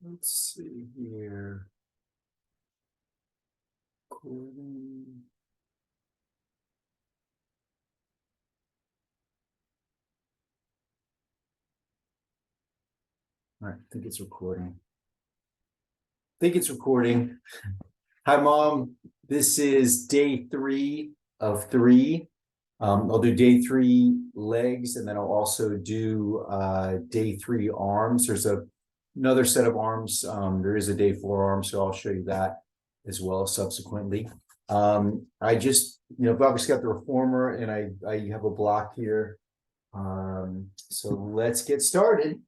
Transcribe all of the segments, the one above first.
Let's see here. Recording. All right, I think it's recording. Hi, Mom. This is day 3 of 3. I'll do day 3 legs, and then I'll also do day 3 arms. There's another set of arms. There is a day 4 arm, so I'll show you that as well subsequently. I just, I've obviously got the reformer, and I have a block here. So let's get started.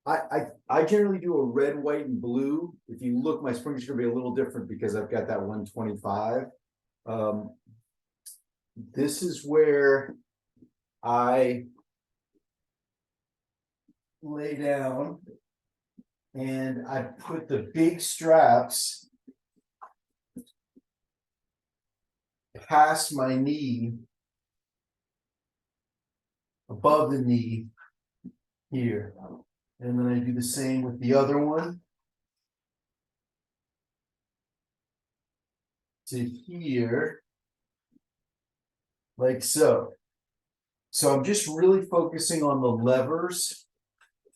I generally do a red, white, and blue. If you look, my spring's gonna be a little different because I've got that 125. This is where I lay down and I put the big straps past my knee, above the knee here. And then I do the same with the other one. To here. Like so. So I'm just really focusing on the levers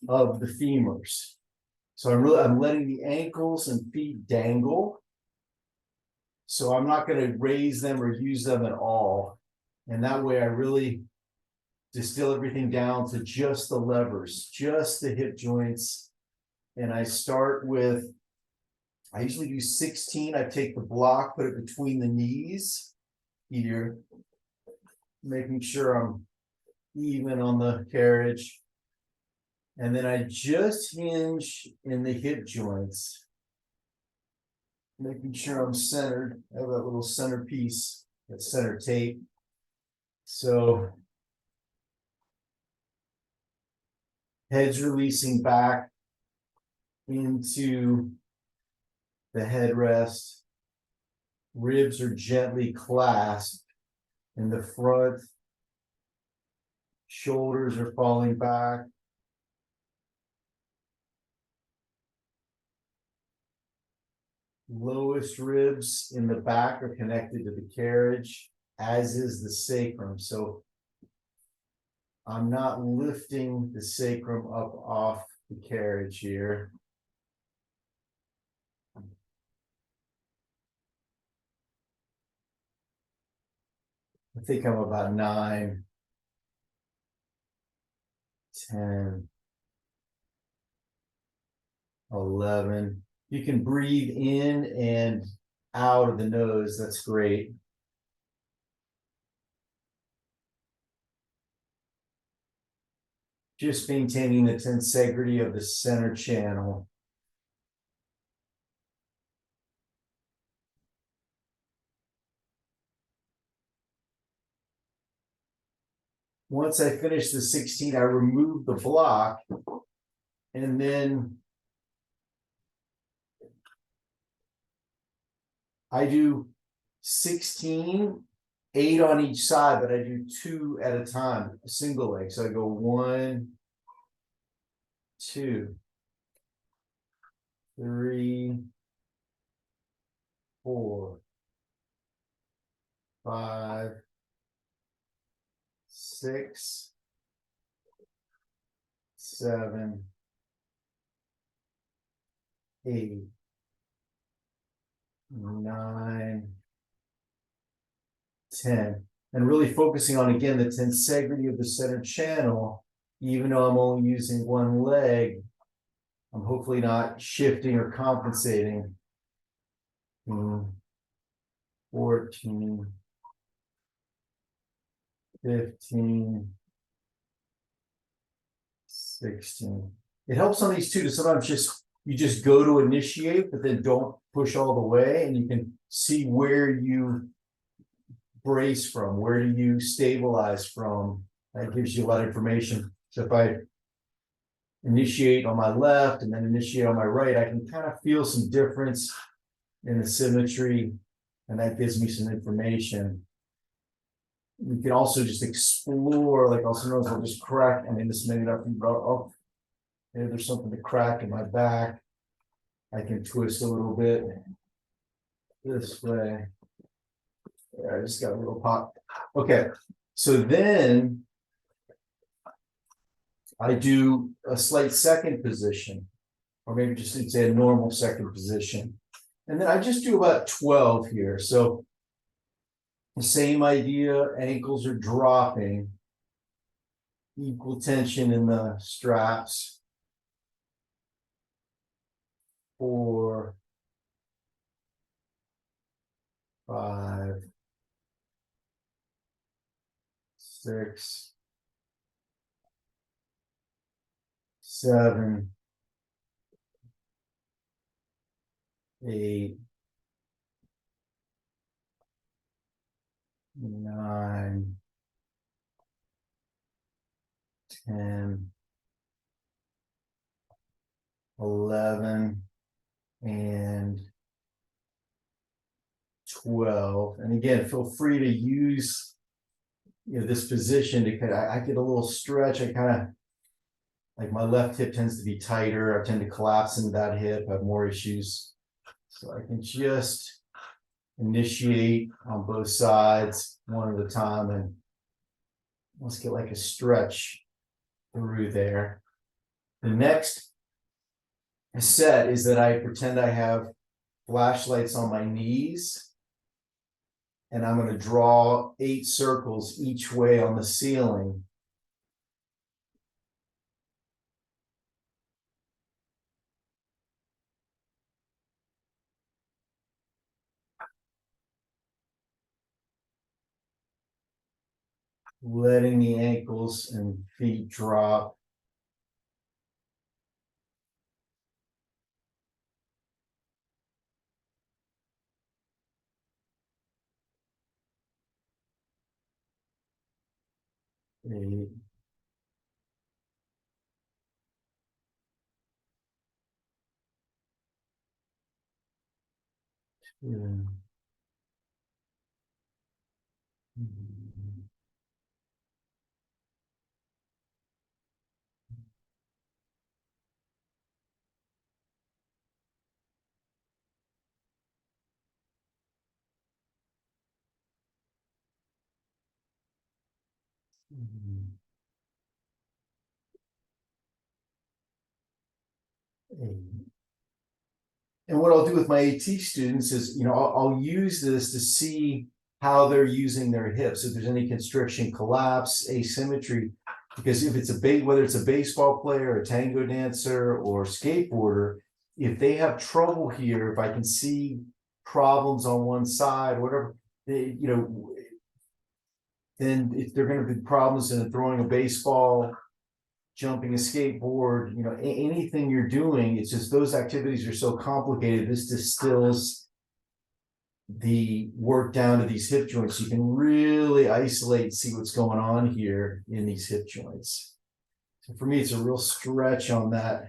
of the femurs. So I'm letting the ankles and feet dangle. So I'm not going to raise them or use them at all. And that way I really distill everything down to just the levers, just the hip joints. And I start with, I usually do 16. I take the block, put it between the knees here, making sure I'm even on the carriage. And then I just hinge in the hip joints, making sure I'm centered. I have that little centerpiece, that center tape. So head's releasing back into the headrest. Ribs are gently clasped in the front. Shoulders are falling back. Lowest ribs in the back are connected to the carriage, as is the sacrum. So I'm not lifting the sacrum up off the carriage here. I think I'm about 9, 10, 11. You can breathe in and out of the nose. That's great. Just maintaining the tensegrity of the center channel. Once I finish the 16, I remove the block, and then I do 16, 8 on each side, but I do 2 at a time, a single leg. So I go 1, 2, 3, 4, 5, 6, 7, 8, 9, 10, and really focusing on, again, the tensegrity of the center channel. Even though I'm only using one leg, I'm hopefully not shifting or compensating. 14, 15, 16. It helps on these two to sometimes you just go to initiate, but then don't push all the way, and you can see where you brace from, where do you stabilize from. That gives you a lot of information. So if I initiate on my left and then initiate on my right, I can kind of feel some difference in the symmetry, and that gives me some information. You can also just explore, like also notice I'll just correct, I mean, this may not be Maybe there's something to crack in my back. I can twist a little bit this way. Yeah, I just got a little pop. Okay, so then I do a slight second position, or maybe just say a normal second position. And then I just do about 12 here. So the same idea, ankles are dropping, equal tension in the straps. 4, 5, 6, 7, 8, 9, 10, 11, and 12. And again, feel free to use this position to I get a little stretch. I kind of like my left hip tends to be tighter. I tend to collapse into that hip. I have more issues. So I can just initiate on both sides one at a time, and let's get like a stretch through there. The next set is that I pretend I have flashlights on my knees, and I'm going to draw 8 circles each way on the ceiling. Letting the ankles and feet drop. Eight. Two. Eight. And what I'll do with my AT students is, I'll use this to see how they're using their hips, if there's any constriction, collapse, asymmetry. Because if it's whether it's a baseball player, a tango dancer, or skateboarder, if they have trouble here, if I can see problems on one side, whatever, then if there are going to be problems in throwing a baseball, jumping a skateboard, anything you're doing, it's just those activities are so complicated. This distills the work down to these hip joints. You can really isolate and see what's going on here in these hip joints. So for me, it's a real stretch on that.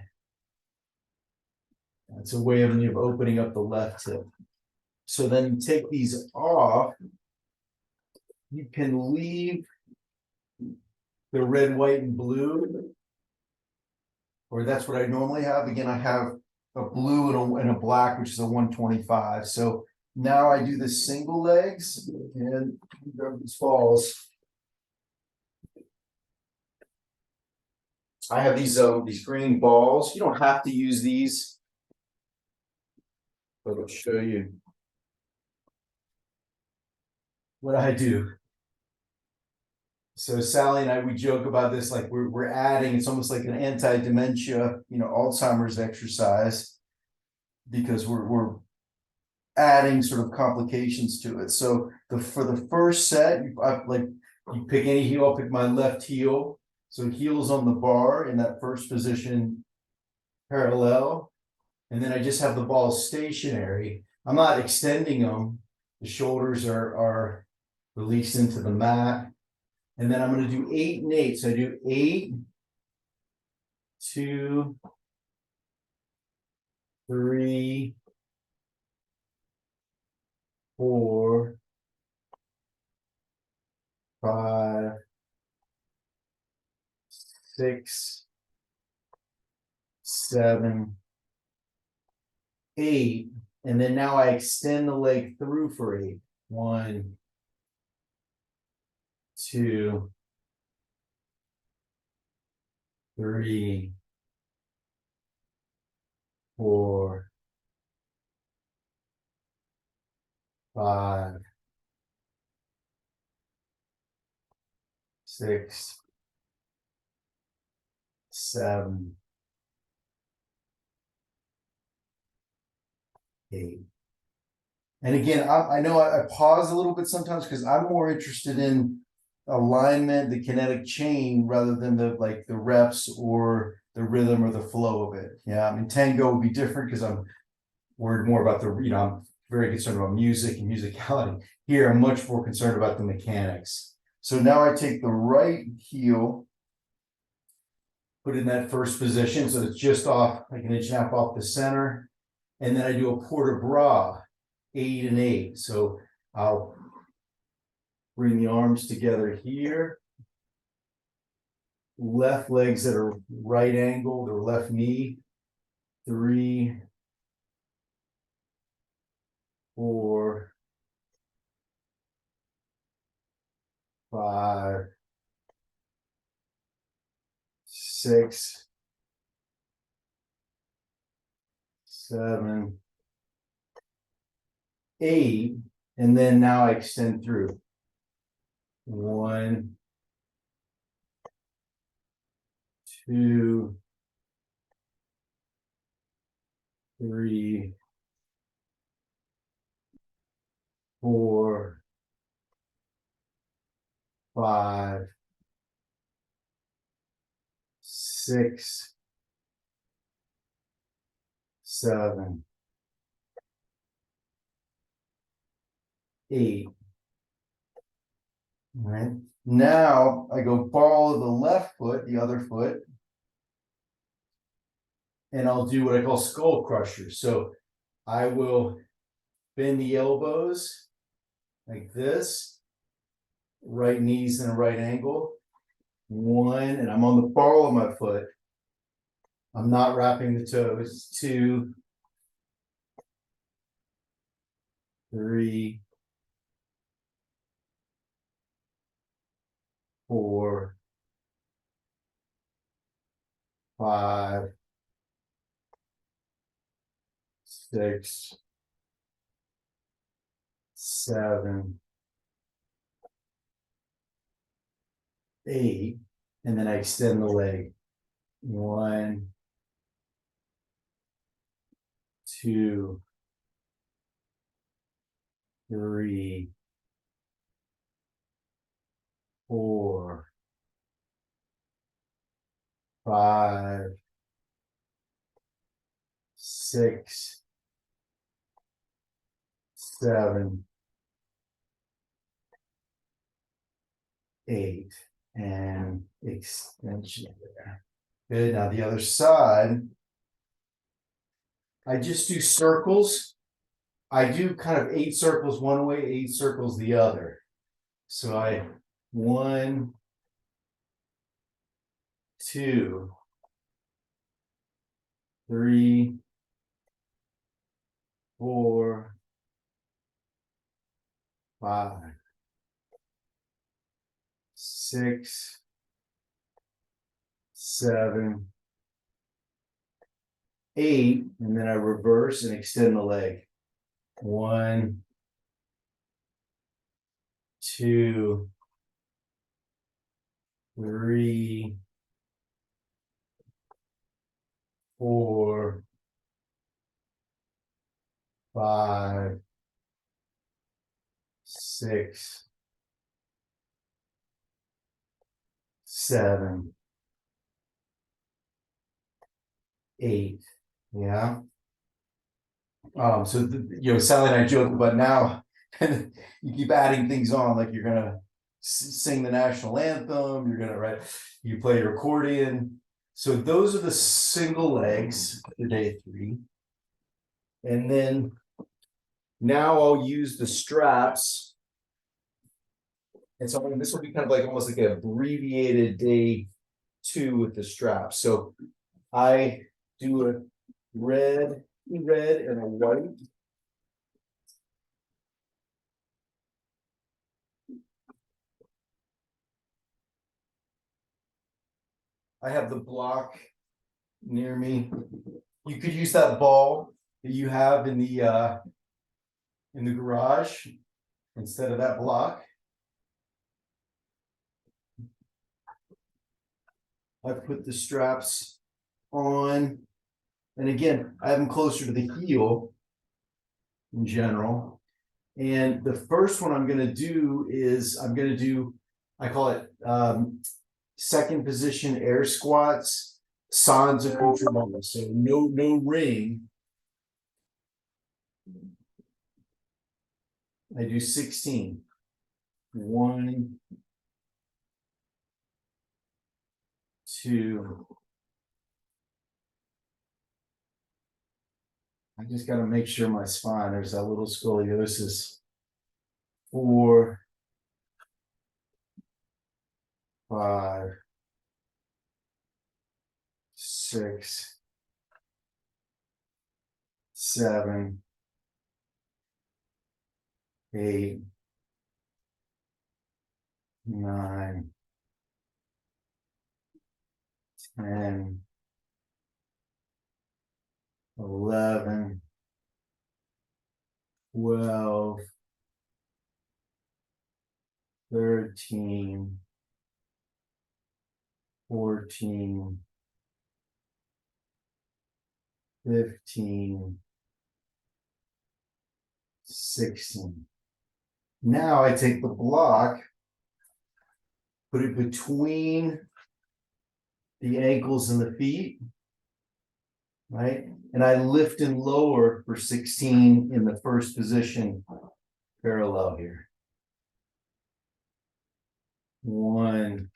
It's a way of opening up the left hip. So then you take these off. You can leave the red, white, and blue, or that's what I normally have. Again, I have a blue and a black, which is a 125. So now I do the single legs and grab these balls. I have these green balls. You don't have to use these, but I'll show you what I do. So Sally and I, we joke about this, like we're adding, it's almost like an anti-dementia, Alzheimer's exercise, because we're adding sort of complications to it. So for the first set, you pick any heel. I'll pick my left heel. So heel's on the bar in that first position, parallel, and then I just have the balls stationary. I'm not extending them. The shoulders are released into the mat. And then I'm going to do 8 and 8. So I do 8, 2, 3, 4, 5, 6, 7, 8, and then now I extend the leg through for 8. 1, 2, 3, 4, 5, 6, 7, 8. And again, I know I pause a little bit sometimes because I'm more interested in alignment, the kinetic chain, rather than the reps or the rhythm or the flow of it. Yeah, I mean, tango would be different because I'm worried more about I'm very concerned about music and musicality. Here, I'm much more concerned about the mechanics. So now I take the right heel, put it in that first position, so it's just off, like an inch and a half off the center. And then I do a port de bras, 8 and 8. So I'll bring the arms together here. Left legs at a right angle, or left knee. 3, 4, 5, 6, 7, 8, and then now I extend through. 1, 2, 3, 4, 5, 6, 7, 8. All right. Now I go follow the left foot, the other foot, and I'll do what I call skull crushers. So I will bend the elbows like this, right knees in a right angle. 1, and I'm on the ball of my foot. I'm not wrapping the toes. 2, 3, 4, 5, 6, 7, 8, and then I extend the leg. 1, 2, 3, 4, 5, 6, 7, 8, and extension there. Good. Now the other side, I just do circles. I do kind of 8 circles one way, 8 circles the other. So 1, 2, 3, 4, 5, 6, 7, 8, and then I reverse and extend the leg. 1, 2, 3, 4, 5, 6, 7, 8. Yeah. So Sally and I joke about now you keep adding things on, like you're gonna sing the national anthem, you're gonna you play your accordion. So those are the single legs for day 3. And then now I'll use the straps. And so this will be kind of like almost like an abbreviated day 2 with the straps. So I do a red and a white. I have the block near me. You could use that ball that you have in the garage instead of that block. I put the straps on, and again, I have them closer to the heel in general. And the first one I'm going to do is I call it second position air squats, sans accoutrement. So no ring. I do 16. 1, 2. I just got to make sure my spine, there's that little scoliosis. 4, 5, 6, 7, 8, 9, 10, 11, 12, 13, 14, 15, 16. Now I take the block, put it between the ankles and the feet, right? And I lift and lower for 16 in the first position, parallel here. 1,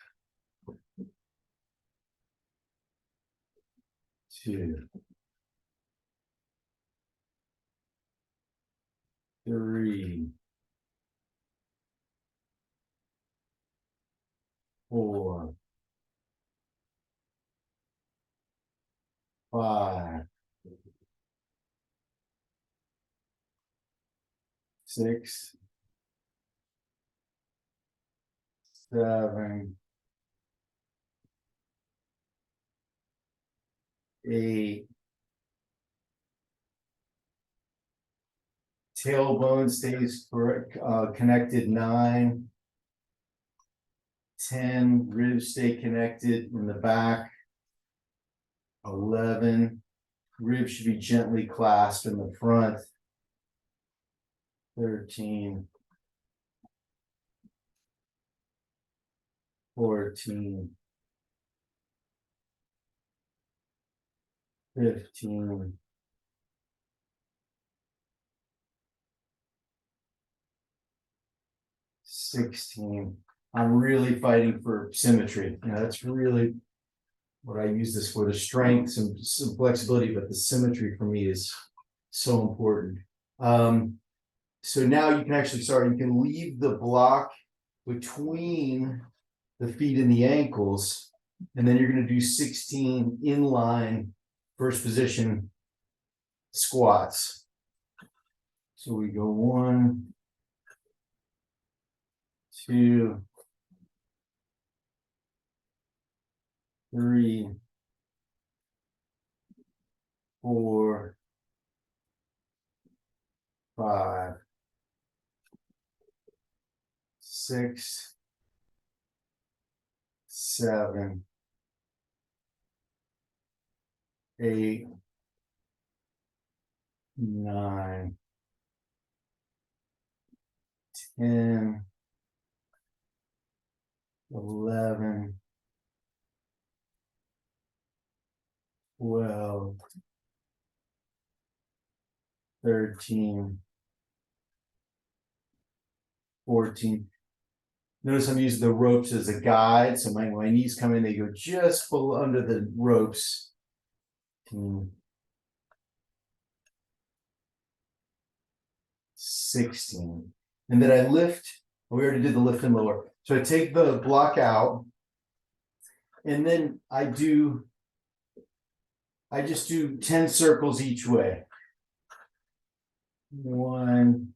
2, 3, 4, 5, 6, 7, 8. Tailbone stays connected. 9, 10. Ribs stay connected in the back. 11. Ribs should be gently clasped in the front. 13, 14, 15, 16. I'm really fighting for symmetry. You know, that's really what I use this for, the strength, some flexibility, but the symmetry for me is so important. So now you can actually start, you can leave the block between the feet and the ankles, and then you're going to do 16 inline first position squats. So we go 1, 2, 3, 4, 5, 6, 7, 8, 9, 10, 11, 12, 13, 14. Notice I'm using the ropes as a guide. So my knees come in, they go just below under the ropes. 16. And then I lift. We already did the lift and lower. So I take the block out, and then I do I just do 10 circles each way. 1,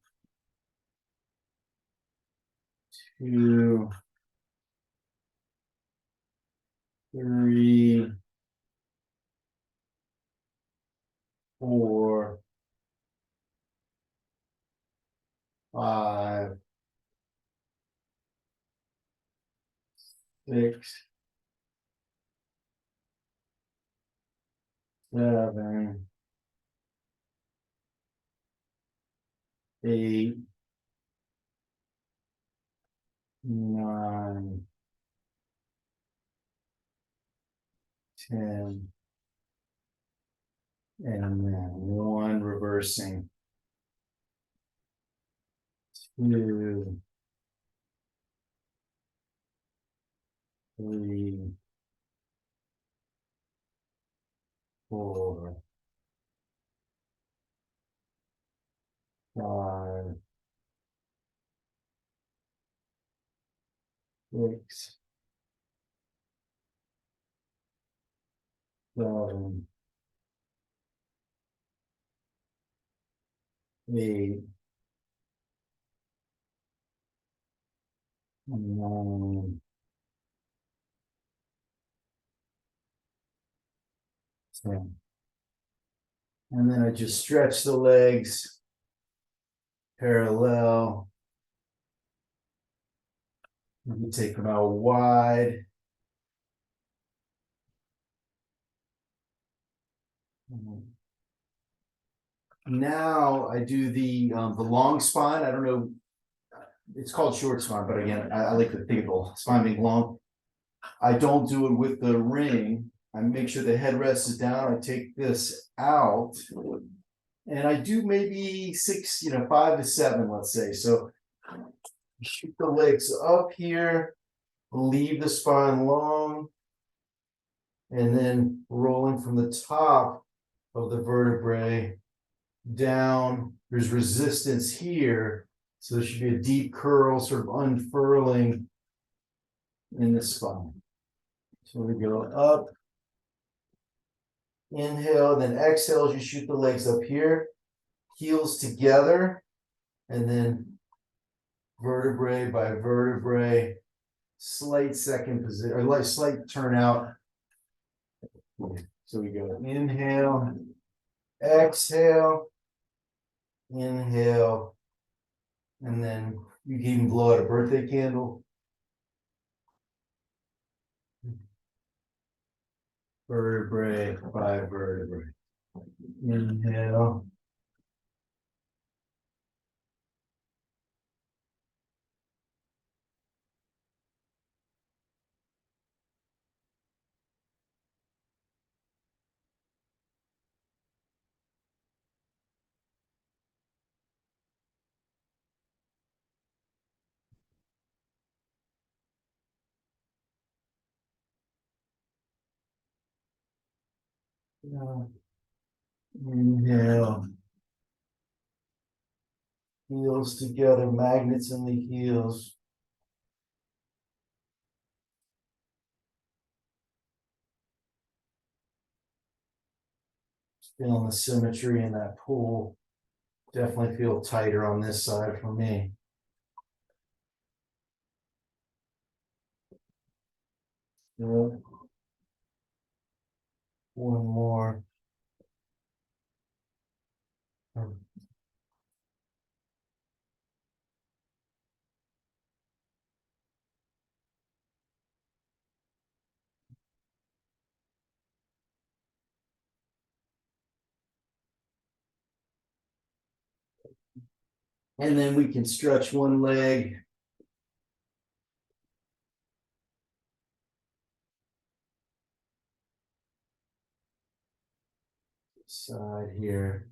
2, 3, 4, 5, 6, 7, 8, 9, 10, and then 1 reversing. 2, 3, 4, 5, 6, 7, 8, 9, 10. And then I just stretch the legs parallel. You can take them out wide. Now I do the long spine. I don't know, it's called short spine, but again, I like to think of the spine being long. I don't do it with the ring. I make sure the headrest is down. I take this out, and I do maybe 6, 5 to 7, let's say. So shoot the legs up here, leave the spine long, and then rolling from the top of the vertebrae down. There's resistance here, so there should be a deep curl, sort of unfurling in the spine. So we go up, inhale, then exhale as you shoot the legs up here, heels together, and then vertebrae by vertebrae, slight second position, or like slight turnout. So we go inhale, exhale, inhale, and then you can even blow out a birthday candle. Vertebrae by vertebrae. Inhale. Inhale. Heels together, magnets in the heels. Feeling the symmetry in that pool. Definitely feel tighter on this side for me. Good. One more. And then we can stretch one leg. Side here.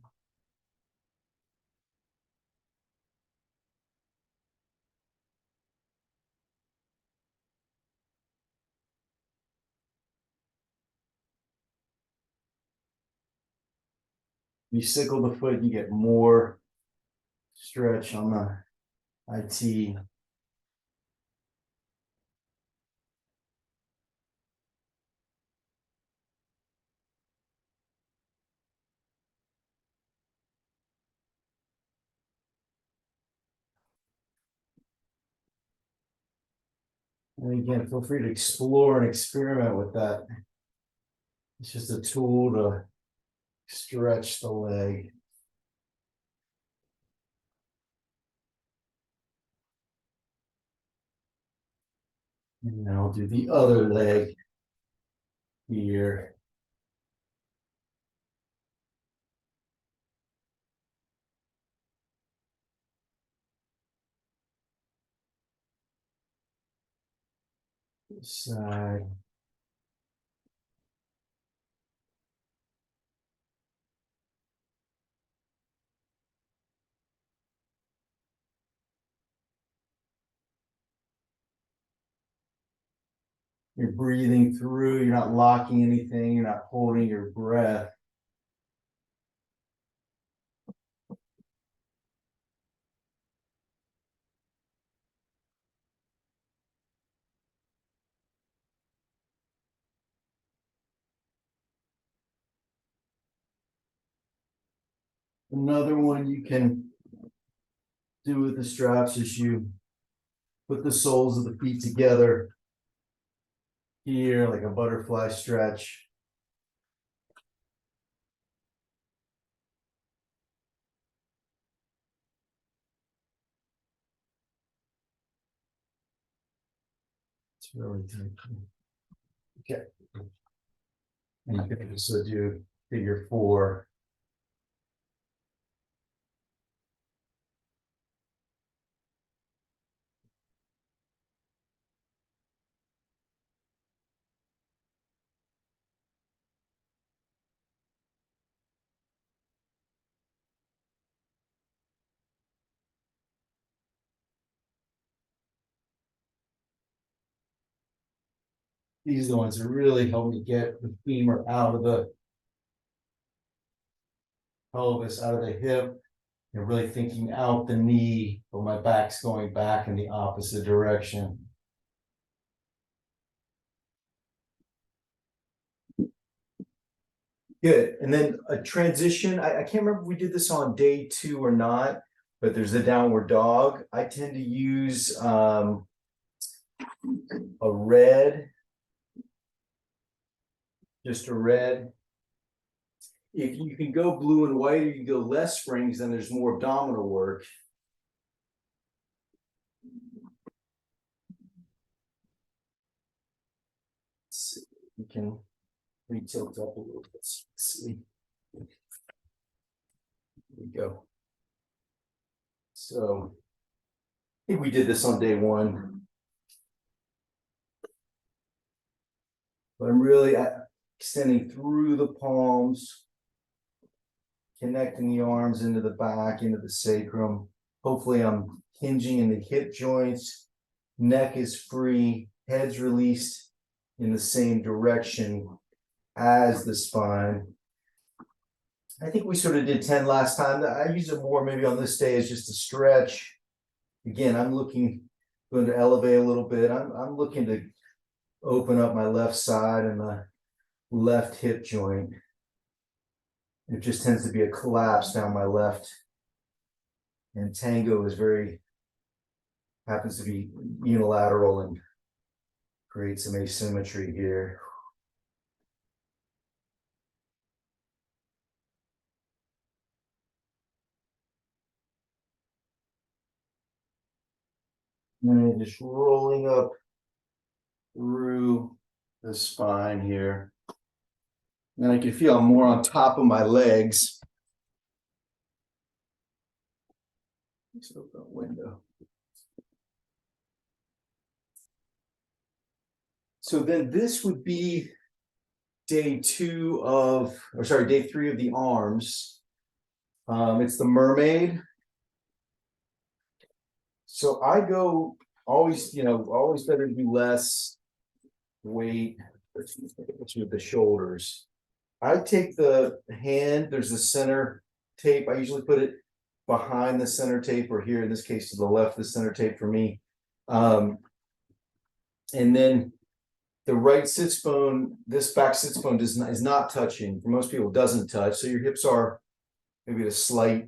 You sickle the foot, you get more stretch on the IT. And again, feel free to explore and experiment with that. It's just a tool to stretch the leg. And now I'll do the other leg here. This side. You're breathing through, you're not locking anything, you're not holding your breath. Another one you can do with the straps is you put the soles of the feet together here, like a butterfly stretch. It's really tight. Okay. And you can also do figure 4. These are the ones that really help me get the femur out of the pelvis, out of the hip. You're really thinking out the knee, but my back's going back in the opposite direction. Good. And then a transition. I can't remember if we did this on day 2 or not, but there's a downward dog. I tend to use a red, just a red. If you can go blue and white, or you can go less springs, then there's more abdominal work. Let's see, we can re-tilt up a little bit. Let's see. There we go. So I think we did this on day 1. But I'm really extending through the palms, connecting the arms into the back, into the sacrum. Hopefully I'm hinging in the hip joints. Neck is free, head's released in the same direction as the spine. I think we sort of did 10 last time. I use it more maybe on this day as just a stretch. Again, I'm going to elevate a little bit. I'm looking to open up my left side and the left hip joint. It just tends to be a collapse down my left. And tango is happens to be unilateral and creates some asymmetry here. And just rolling up through the spine here. And I can feel I'm more on top of my legs. Let's open that window. So then this would be day 3 of the arms. It's the Mermaid. So I go always better to do less weight with the shoulders. I take the hand, there's the center tape. I usually put it behind the center tape, or here in this case to the left, the center tape for me. And then the right sits bone, this back sits bone is not touching. For most people, it doesn't touch. So your hips are maybe at a slight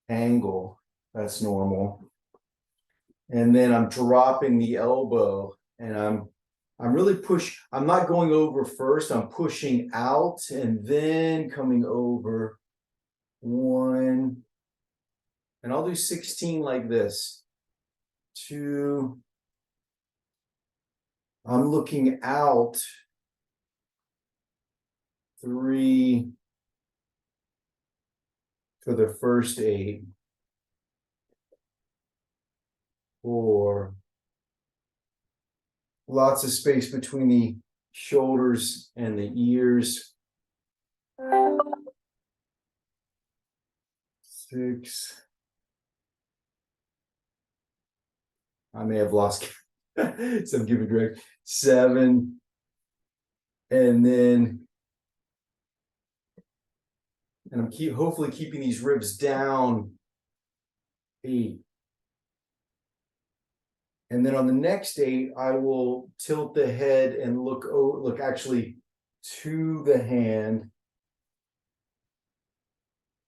angle. That's normal. And then I'm dropping the elbow And I'm really I'm not going over first, I'm pushing out and then coming over 1. And I'll do 16 like this. 2. I'm looking out. 3 for the first 8. 4. Lots of space between the shoulders and the ears. 6. I may have lost some giving direct. 7. And then I'm hopefully keeping these ribs down. 8. And then on the next 8, I will tilt the head and look actually to the hand.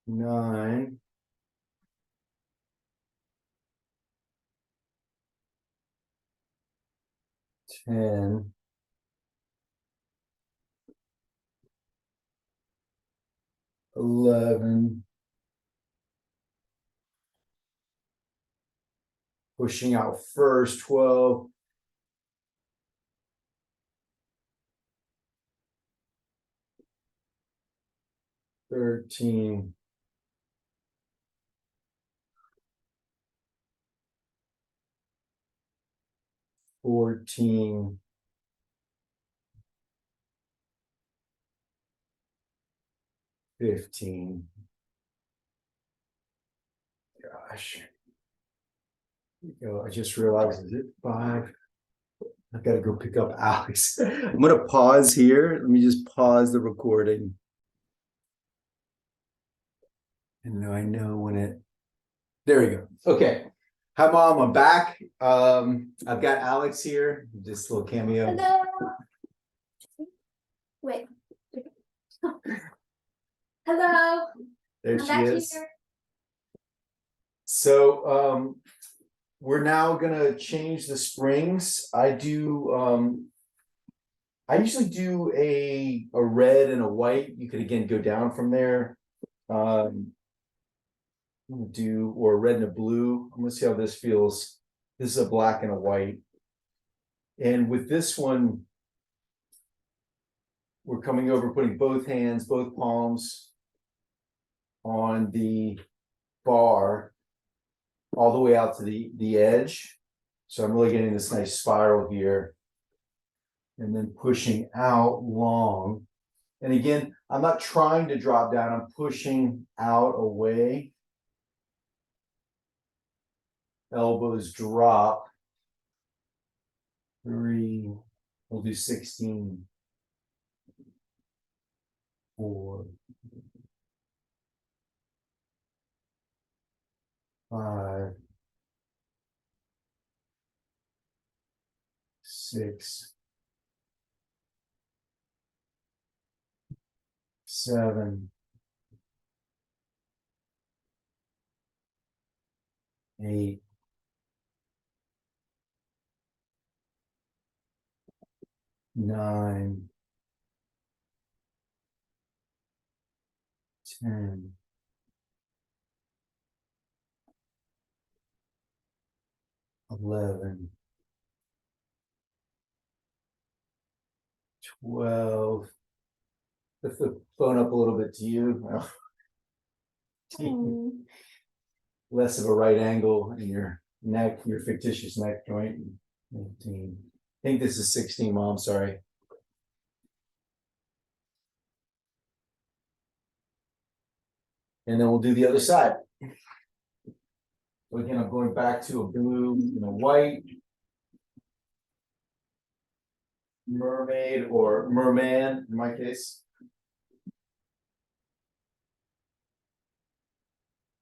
9. 10. 11. Pushing out first. 12. 13. 14. 15. Gosh. I just realized, is it 5? I've got to go pick up Alex. I'm going to pause here. Let me just pause the recording. And I know when there we go. Okay. Hi, Mom. I'm back. I've got Alex here. Just a little cameo. Hello. Wait. Hello. There I'm she back is. here. So we're now gonna change the springs. I usually do a red and a white. You could again go down from there. Or a red and a blue. I'm gonna see how this feels. This is a black and a white. And with this one, we're coming over, putting both hands, both palms on the bar all the way out to the edge. So I'm really getting this nice spiral here. And then pushing out long. And again, I'm not trying to drop down, I'm pushing out away. Elbows drop. 3. We'll do 16. 4. 5. 6. 7. 8. 9. 10. 11. 12. Lift the phone up a little bit to you. Less of a right angle in your neck, your fictitious neck joint. 15. I think this is 16, Mom. Sorry. And then we'll do the other side. So again, I'm going back to a blue and a white. Mermaid or merman in my case.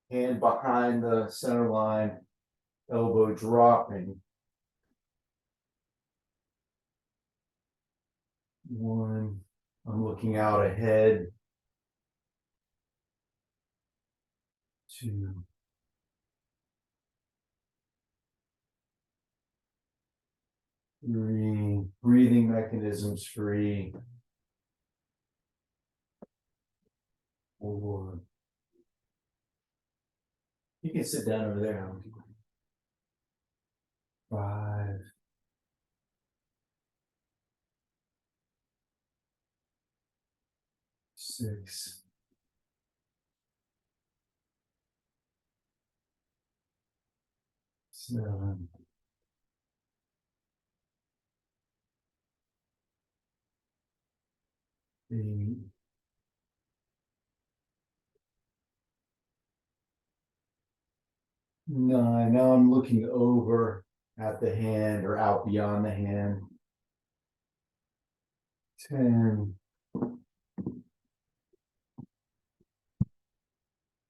Hand behind the center line, elbow dropping. 1. I'm looking out ahead. 2. 3. mechanisms free. 4. You can sit down over there. 5. 6. 7. 8. 9. Now I'm looking over at the hand or out beyond the hand. 10.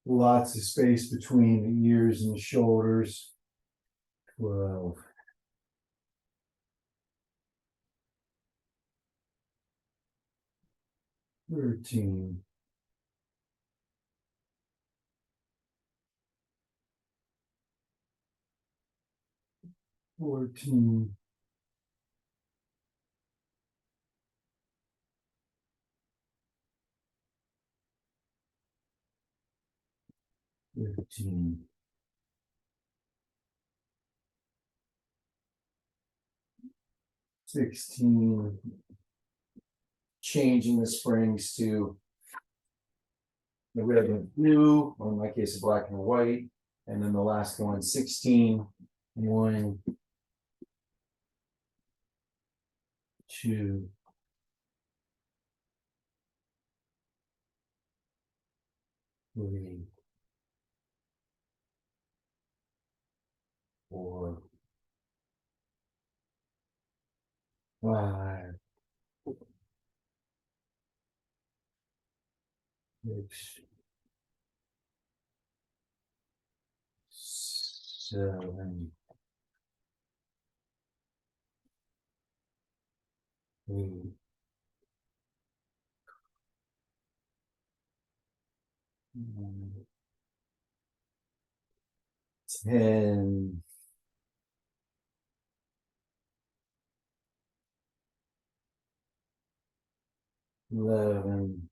Lots of space between the ears and the shoulders. 12. 13. 14. 15. 16. Changing the springs to the red and blue, or in my case, black and white. And then the last one, 16. 1, 2, 3, 4, 5, 6, 7, 8, 9, 10, 11,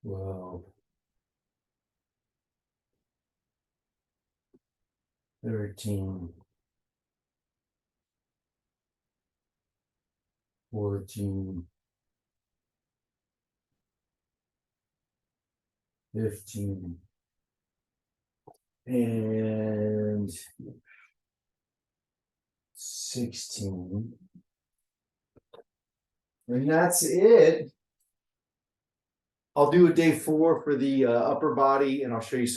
12, 13, 14, 15, and 16. And that's it. I'll do a day 4 for the upper body, and I'll show you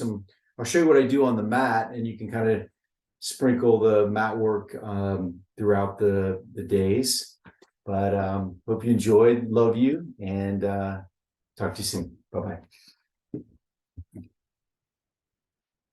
what I do on the mat, and you can kind of sprinkle the mat work throughout the days. But hope you enjoyed, love you, and talk to you soon. Bye-bye.